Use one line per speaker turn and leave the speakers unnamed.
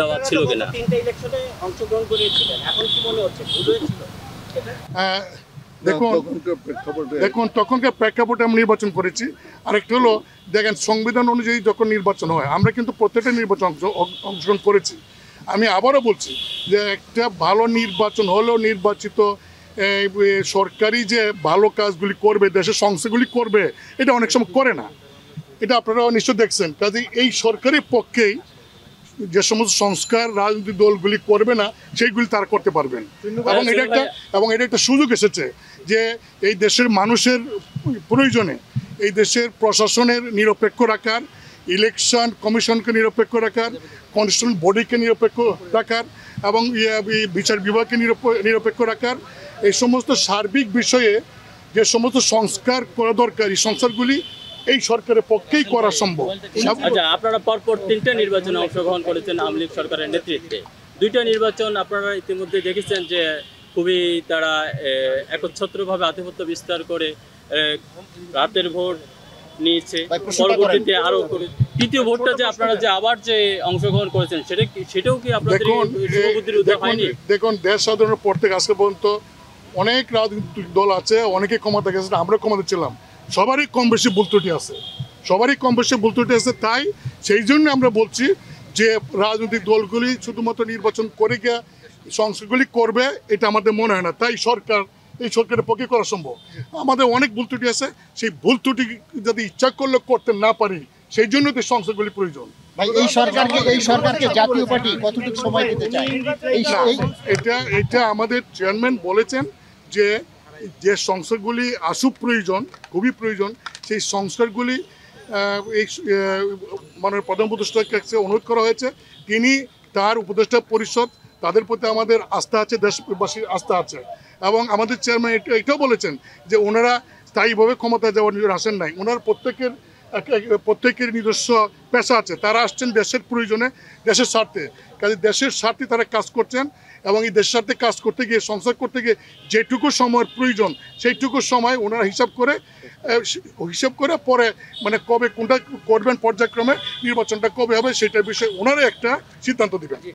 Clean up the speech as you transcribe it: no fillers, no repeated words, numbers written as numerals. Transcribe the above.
দেওয়া ছিল কিনা?
তিনটা ইলেকশনে অংশগ্রহণ করেছিলেন, এখন কি মনে হচ্ছে ভুল হয়েছিল?
দেখুন তখনকার প্রেক্ষাপটে আমরা নির্বাচন করেছি। আরেকটা হলো দেখেন সংবিধান অনুযায়ী যখন নির্বাচন হয় আমরা কিন্তু প্রত্যেকটা নির্বাচন অংশগ্রহণ করেছি। আমি আবারও বলছি যে একটা ভালো নির্বাচন হলেও নির্বাচিত সরকারি যে ভালো কাজগুলি করবে, দেশের সংস্থাগুলি করবে, এটা অনেক সময় করে না। এটা আপনারা নিশ্চয় দেখছেন। কাজে এই সরকারের পক্ষেই যে সমস্ত সংস্কার রাজনৈতিক দলগুলি করবে না সেইগুলি তারা করতে পারবেন। এবং এটা একটা সুযোগ এসেছে যে এই দেশের মানুষের প্রয়োজনে এই দেশের প্রশাসনের নিরপেক্ষ রাখার, ইলেকশন কমিশনকে নিরপেক্ষ রাখার, কনস্টিটিউশন বডিকে নিরপেক্ষ রাখার এবং বিচার বিভাগকে নিরপেক্ষ রাখার, এই সমস্ত সার্বিক বিষয়ে যে সমস্ত সংস্কার করা দরকার এই সংস্কারগুলি এই সরকারের পক্ষেই করা সম্ভব।
আচ্ছা, আপনারা পরপর 3টা নির্বাচনে অংশগ্রহণ করেছেন আওয়ামী লীগ সরকারের নেতৃত্বে। 2টা নির্বাচন আপনারা ইতিমধ্যে দেখেছেন যে খুবই তারা একচ্ছত্রভাবে আধিপত্য বিস্তার করে রাতের ভোট নিয়েছে, পরবর্তীতে আরো তৃতীয় ভোটটা যে আপনারা যে আবার যে অংশগ্রহণ করেছেন সেটাও কি আপনাদের শুভবুদ্ধির উদয় হয়নি?
দেখুন দেশ স্বাধীনের পর থেকে আজকে পর্যন্ত অনেক রাজনৈতিক দল আছে, অনেকে ক্ষমতা গেছে, আমরা ক্ষমতা ছিলাম, সবারই কম বেশি ভুল ত্রুটি আছে। তাই সেই জন্য আমরা বলছি যে রাজনৈতিক দলগুলি শুধুমাত্র নির্বাচন করে গিয়ে সংস্কারগুলি করবে এটা আমাদের মনে হয় না। তাই এই সরকারের পক্ষে করা সম্ভব। আমাদের অনেক ভুল ত্রুটি আছে, সেই ভুল ত্রুটি যদি ইচ্ছা করলে করতে না পারি, সেই জন্য তো সংস্কারগুলি প্রয়োজন।
এই সরকারকে জাতীয় পার্টি কতটুকু সময় দিতে চায়?
এটা আমাদের চেয়ারম্যান বলেছেন যে যে সংস্কারগুলি প্রয়োজন, খুবই প্রয়োজন, সেই সংস্কারগুলি মাননীয় প্রধান উপদেষ্টার কাছে অনুরোধ করা হয়েছে। তিনি তার উপদেষ্টা পরিষদ তাদের প্রতি আমাদের আস্থা আছে, দেশবাসীর আস্থা আছে। এবং আমাদের চেয়ারম্যান এটাও বলেছেন যে ওনারা স্থায়ীভাবে ক্ষমতায় যাওয়ার নিজের আসেন নাই, ওনার প্রত্যেকের নিজস্ব পেশা আছে, তারা আসছেন দেশের প্রয়োজনে, দেশের স্বার্থে। কাজে দেশের স্বার্থে তারা কাজ করছেন এবং এই দেশের স্বার্থে কাজ করতে গিয়ে, সংস্কার করতে গিয়ে যেটুকু সময়ের প্রয়োজন সেইটুকু সময় ওনারা হিসাব করে পরে মানে কবে কোনটা করবেন, পর্যায়ক্রমে নির্বাচনটা কবে হবে সেটার বিষয়ে ওনারা একটা সিদ্ধান্ত দেবেন।